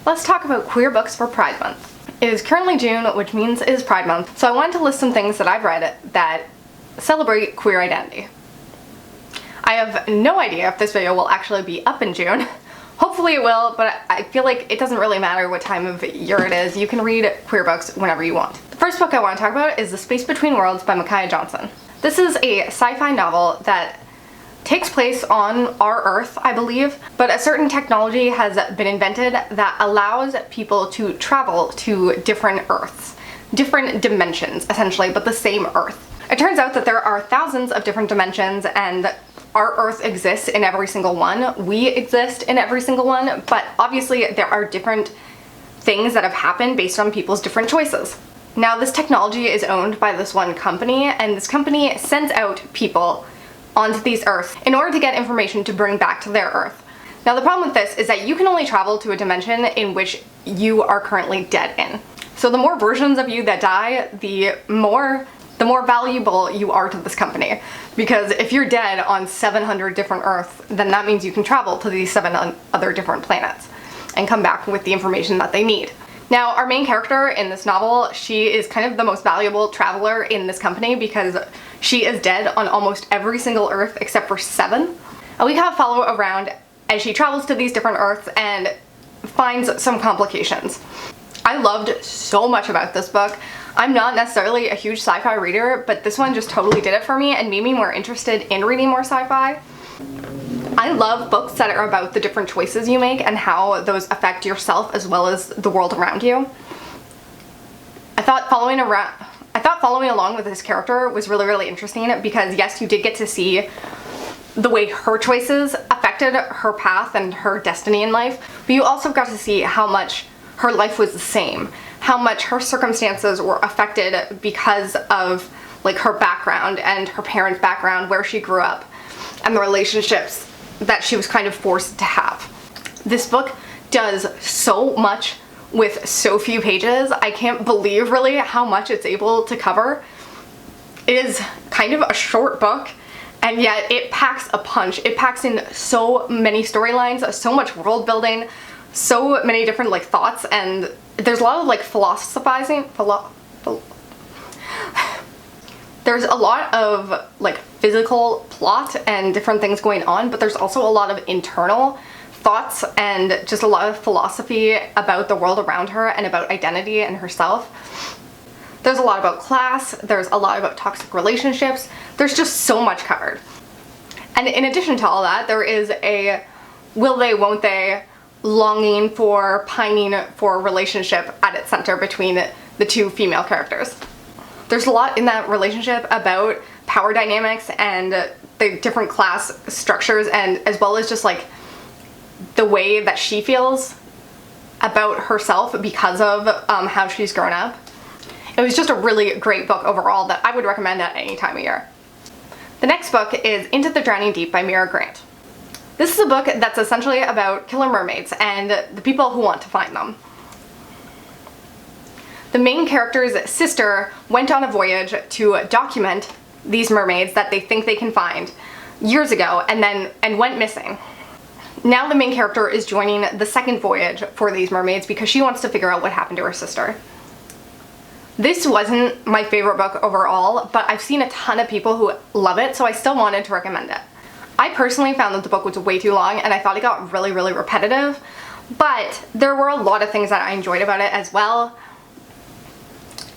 Let's talk about queer books for Pride Month. It is currently June, which means it is Pride Month, so I wanted to list some things that I've read that celebrate queer identity. I have no idea if this video will actually be up in June. Hopefully it will, but I feel like it doesn't really matter what time of year it is. You can read queer books whenever you want. The first book I want to talk about is The Space Between Worlds by Micaiah Johnson. This is a sci-fi novel that takes place on our Earth, I believe, but a certain technology has been invented that allows people to travel to different Earths, different dimensions essentially, but the same Earth. It turns out that there are thousands of different dimensions and our Earth exists in every single one. We exist in every single one, but obviously there are different things that have happened based on people's different choices. Now this technology is owned by this one company, and this company sends out people onto these Earths in order to get information to bring back to their Earth. Now the problem with this is that you can only travel to a dimension in which you are currently dead in. So the more versions of you that die, the more valuable you are to this company. Because if you're dead on 700 different Earths, then that means you can travel to these 7 other different planets and come back with the information that they need. Now, our main character in this novel, she is kind of the most valuable traveler in this company because she is dead on almost every single Earth except for 7. And we kind of follow around as she travels to these different Earths and finds some complications. I loved so much about this book. I'm not necessarily a huge sci-fi reader, but this one just totally did it for me and made me more interested in reading more sci-fi. I love books that are about the different choices you make and how those affect yourself as well as the world around you. I thought following along with this character was really interesting because yes, you did get to see the way her choices affected her path and her destiny in life, but you also got to see how much her life was the same, how much her circumstances were affected because of like her background and her parents' background, where she grew up, and the relationships that she was kind of forced to have. This book does so much with so few pages. I can't believe really how much it's able to cover. It is kind of a short book, and yet it packs a punch. It packs in so many storylines, so much world building, so many different like thoughts, and there's a lot of like philosophizing. There's a lot of like physical plot and different things going on, but there's also a lot of internal thoughts and just a lot of philosophy about the world around her and about identity and herself. There's a lot about class, there's a lot about toxic relationships, there's just so much covered. And in addition to all that, there is a will they, won't they, longing for, pining for a relationship at its center between the two female characters. There's a lot in that relationship about power dynamics and the different class structures, and as well as just like the way that she feels about herself because of how she's grown up. It was just a really great book overall that I would recommend at any time of year. The next book is Into the Drowning Deep by Mira. This is a book that's essentially about killer mermaids and the people who want to find them. The main character's sister went on a voyage to document these mermaids that they think they can find years ago and went missing. Now the main character is joining the second voyage for these mermaids because she wants to figure out what happened to her sister. This wasn't my favorite book overall, but I've seen a ton of people who love it, so I still wanted to recommend it. I personally found that the book was way too long and I thought it got really repetitive, but there were a lot of things that I enjoyed about it as well.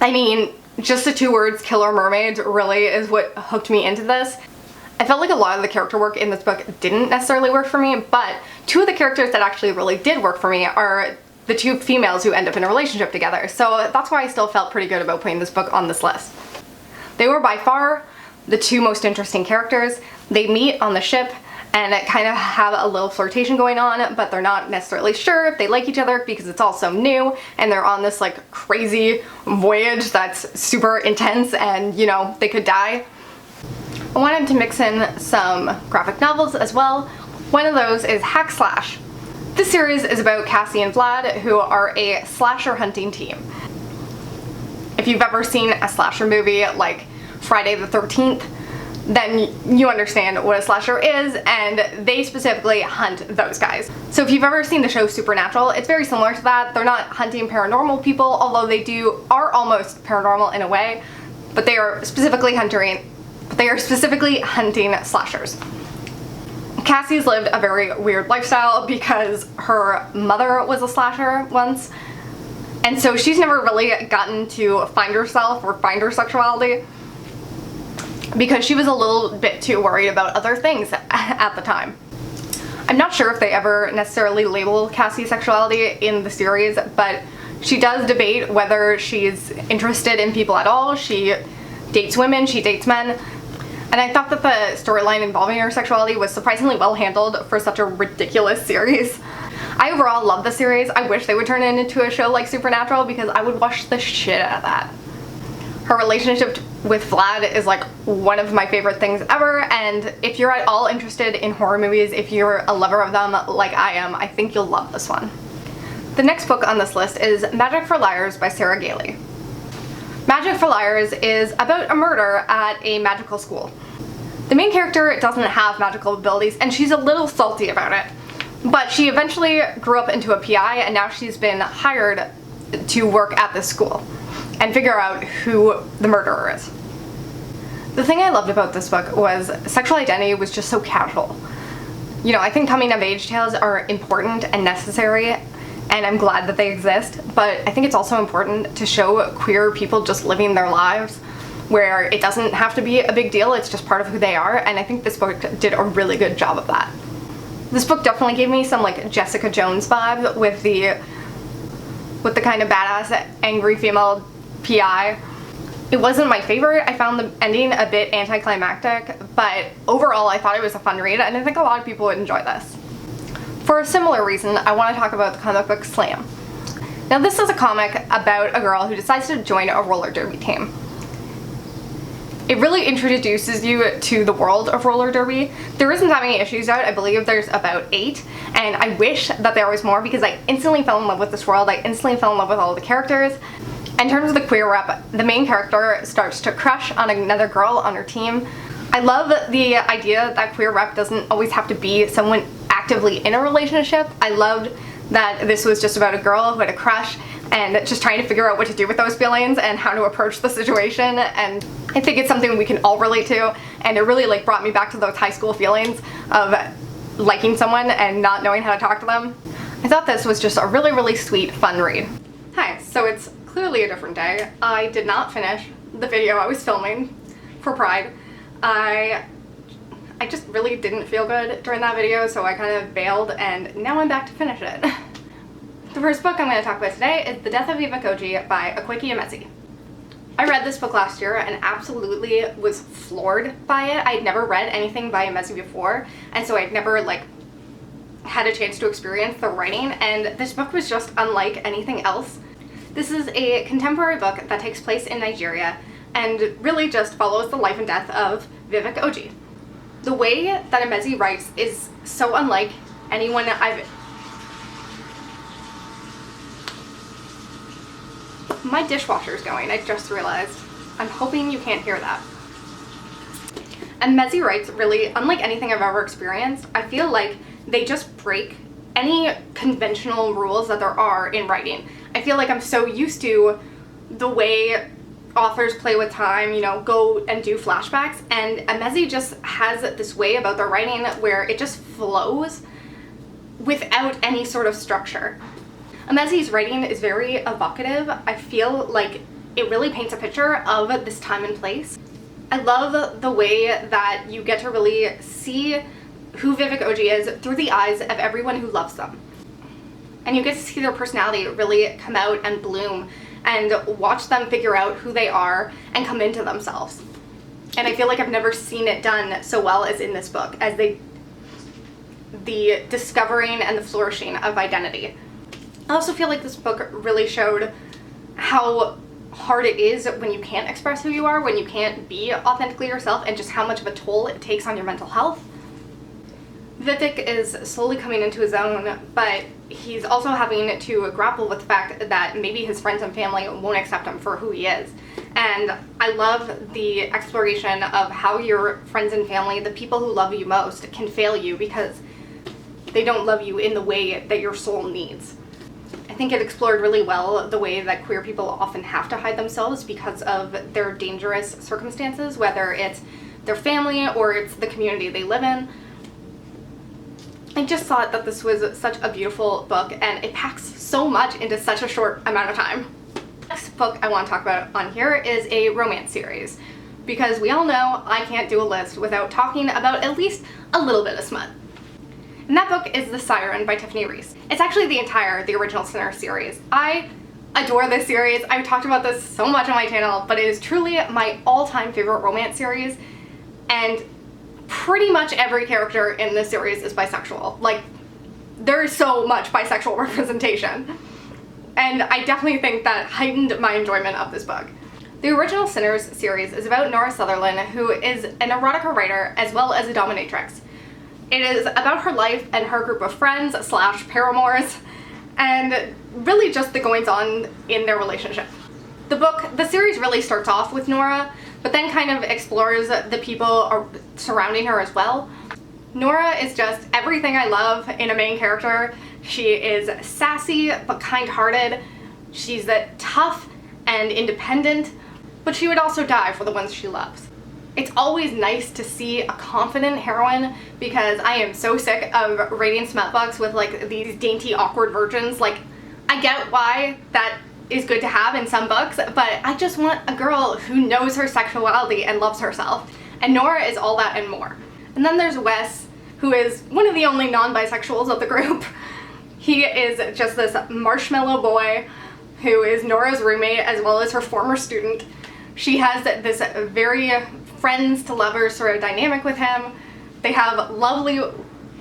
I mean, just the 2 words, killer mermaids, really is what hooked me into this. I felt like a lot of the character work in this book didn't necessarily work for me, but 2 of the characters that actually really did work for me are the 2 females who end up in a relationship together, so that's why I still felt pretty good about putting this book on this list. They were by far the 2 most interesting characters. They meet on the ship and kind of have a little flirtation going on, but they're not necessarily sure if they like each other because it's all so new and they're on this like crazy voyage that's super intense and you know, they could die. I wanted to mix in some graphic novels as well. One of those is Hack Slash. This series is about Cassie and Vlad, who are a slasher hunting team. If you've ever seen a slasher movie like Friday the 13th, then you understand what a slasher is, and they specifically hunt those guys. So if you've ever seen the show Supernatural, it's very similar to that. They're not hunting paranormal people, although they are almost paranormal in a way, but they are specifically hunting slashers. Cassie's lived a very weird lifestyle because her mother was a slasher once, and so she's never really gotten to find herself or find her sexuality because she was a little bit too worried about other things at the time. I'm not sure if they ever necessarily label Cassie's sexuality in the series, but she does debate whether she's interested in people at all. She dates women, she dates men, and I thought that the storyline involving her sexuality was surprisingly well handled for such a ridiculous series. I overall love the series. I wish they would turn it into a show like Supernatural because I would watch the shit out of that. Her relationship with Vlad is like one of my favorite things ever, and if you're at all interested in horror movies, if you're a lover of them like I am, I think you'll love this one. The next book on this list is Magic for Liars by Sarah Gailey. Magic for Liars is about a murder at a magical school. The main character doesn't have magical abilities, and she's a little salty about it, but she eventually grew up into a PI, and now she's been hired to work at this school and figure out who the murderer is. The thing I loved about this book was sexual identity was just so casual. You know, I think coming of age tales are important and necessary, and I'm glad that they exist, but I think it's also important to show queer people just living their lives where it doesn't have to be a big deal, it's just part of who they are, and I think this book did a really good job of that. This book definitely gave me some like Jessica Jones vibe with the kind of badass angry female PI. It wasn't my favorite. I found the ending a bit anticlimactic, but overall I thought it was a fun read, and I think a lot of people would enjoy this. For a similar reason, I want to talk about the comic book Slam. Now this is a comic about a girl who decides to join a roller derby team. It really introduces you to the world of roller derby. There isn't that many issues out. I believe there's about 8, and I wish that there was more because I instantly fell in love with this world. I instantly fell in love with all the characters. In terms of the queer rep, the main character starts to crush on another girl on her team. I love the idea that queer rep doesn't always have to be someone actively in a relationship. I loved that this was just about a girl who had a crush and just trying to figure out what to do with those feelings and how to approach the situation, and I think it's something we can all relate to, and it really like brought me back to those high school feelings of liking someone and not knowing how to talk to them. I thought this was just a really, really sweet, fun read. Hi, so it's clearly a different day. I did not finish the video I was filming for Pride. I just really didn't feel good during that video, so I kind of bailed, and now I'm back to finish it. The first book I'm going to talk about today is The Death of Vivek by Akwaeke Emezi. I read this book last year and absolutely was floored by it. I'd never read anything by Emezi before, and so I'd never like had a chance to experience the writing, and this book was just unlike anything else. This is a contemporary book that takes place in Nigeria and really just follows the life and death of Vivek. The way that Emezi writes is so unlike anyone My dishwasher's going, I just realized. I'm hoping you can't hear that. Emezi writes really unlike anything I've ever experienced. I feel like they just break any conventional rules that there are in writing. I feel like I'm so used to the way authors play with time, you know, go and do flashbacks, and Emezi just has this way about their writing where it just flows without any sort of structure. Emezi's writing is very evocative. I feel like it really paints a picture of this time and place. I love the way that you get to really see who Vivek is through the eyes of everyone who loves them. And you get to see their personality really come out and bloom and watch them figure out who they are and come into themselves. And I feel like I've never seen it done so well as in this book, as the discovering and the flourishing of identity. I also feel like this book really showed how hard it is when you can't express who you are, when you can't be authentically yourself, and just how much of a toll it takes on your mental health. Vivek is slowly coming into his own, but he's also having to grapple with the fact that maybe his friends and family won't accept him for who he is. And I love the exploration of how your friends and family, the people who love you most, can fail you because they don't love you in the way that your soul needs. I think it explored really well the way that queer people often have to hide themselves because of their dangerous circumstances, whether it's their family or it's the community they live in. I just thought that this was such a beautiful book, and it packs so much into such a short amount of time. The next book I want to talk about on here is a romance series, because we all know I can't do a list without talking about at least a little bit of smut. And that book is The Siren by Tiffany Reisz. It's actually the original Sinner series. I adore this series. I've talked about this so much on my channel, but it is truly my all-time favorite romance series, and pretty much every character in this series is bisexual. Like, there is so much bisexual representation. And I definitely think that heightened my enjoyment of this book. The original Sinners series is about Nora Sutherland, who is an erotica writer as well as a dominatrix. It is about her life and her group of friends / paramours, and really just the goings-on in their relationship. The series really starts off with Nora, but then kind of explores the people surrounding her as well. Nora is just everything I love in a main character. She is sassy but kind-hearted. She's tough and independent, but she would also die for the ones she loves. It's always nice to see a confident heroine, because I am so sick of rating smut books with like these dainty, awkward virgins. Like, I get why that is good to have in some books, but I just want a girl who knows her sexuality and loves herself. And Nora is all that and more. And then there's Wes, who is one of the only non-bisexuals of the group. He is just this marshmallow boy who is Nora's roommate as well as her former student. She has this very friends to lovers sort of dynamic with him. They have lovely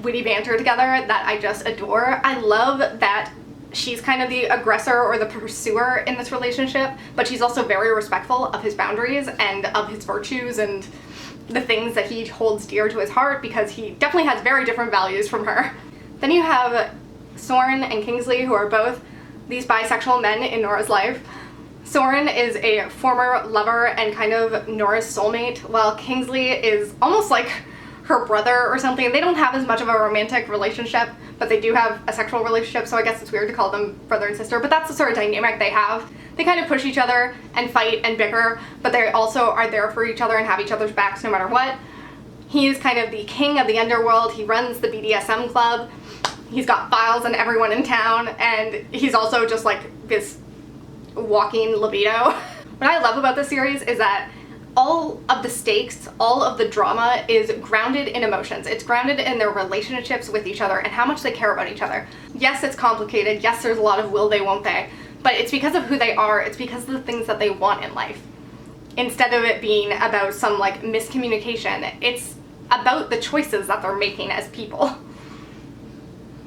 witty banter together that I just adore. I love that she's kind of the aggressor or the pursuer in this relationship, but she's also very respectful of his boundaries and of his virtues and the things that he holds dear to his heart, because he definitely has very different values from her. Then you have Soren and Kingsley, who are both these bisexual men in Nora's life. Soren is a former lover and kind of Nora's soulmate, while Kingsley is almost like her brother or something. They don't have as much of a romantic relationship, but they do have a sexual relationship, so I guess it's weird to call them brother and sister, but that's the sort of dynamic they have. They kind of push each other and fight and bicker, but they also are there for each other and have each other's backs no matter what. He is kind of the king of the underworld. He runs the BDSM club. He's got files on everyone in town, and he's also just like this walking libido. What I love about this series is that all of the stakes, all of the drama is grounded in emotions. It's grounded in their relationships with each other and how much they care about each other. Yes, it's complicated. Yes, there's a lot of will they, won't they, but it's because of who they are. It's because of the things that they want in life. Instead of it being about some like miscommunication, it's about the choices that they're making as people.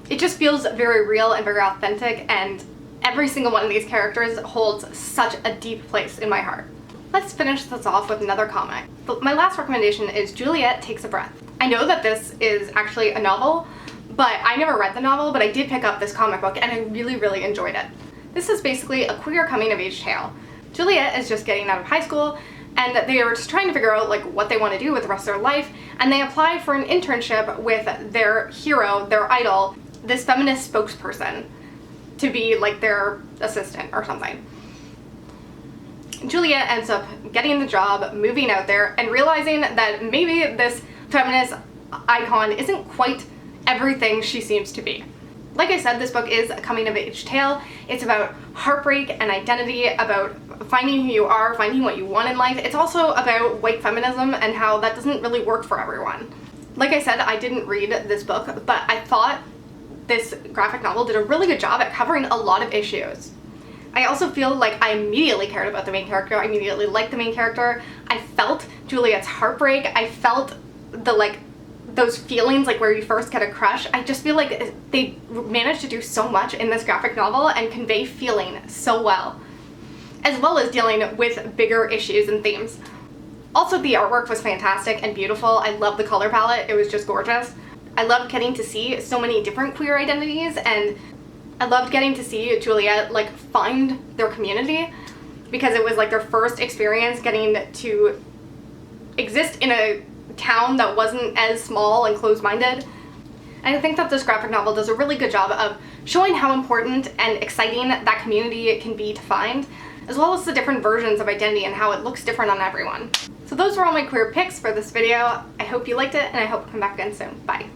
It just feels very real and very authentic, and every single one of these characters holds such a deep place in my heart. Let's finish this off with another comic. My last recommendation is Juliet Takes a Breath. I know that this is actually a novel, but I never read the novel, but I did pick up this comic book and I really, really enjoyed it. This is basically a queer coming-of-age tale. Juliet is just getting out of high school, and they are just trying to figure out like what they want to do with the rest of their life, and they apply for an internship with their hero, their idol, this feminist spokesperson, to be like their assistant or something. Juliet ends up getting the job, moving out there, and realizing that maybe this feminist icon isn't quite everything she seems to be. Like I said, this book is a coming-of-age tale. It's about heartbreak and identity, about finding who you are, finding what you want in life. It's also about white feminism and how that doesn't really work for everyone. Like I said, I didn't read this book, but I thought this graphic novel did a really good job at covering a lot of issues. I also feel like I immediately cared about the main character. I immediately liked the main character. I felt Juliet's heartbreak. I felt those feelings like where you first get a crush. I just feel like they managed to do so much in this graphic novel and convey feeling so well as dealing with bigger issues and themes. Also, the artwork was fantastic and beautiful. I love the color palette. It was just gorgeous. I loved getting to see so many different queer identities, and I loved getting to see Juliet like find their community, because it was like their first experience getting to exist in a town that wasn't as small and closed-minded. And I think that this graphic novel does a really good job of showing how important and exciting that community can be to find, as well as the different versions of identity and how it looks different on everyone. So those were all my queer picks for this video. I hope you liked it, and I hope you come back again soon. Bye.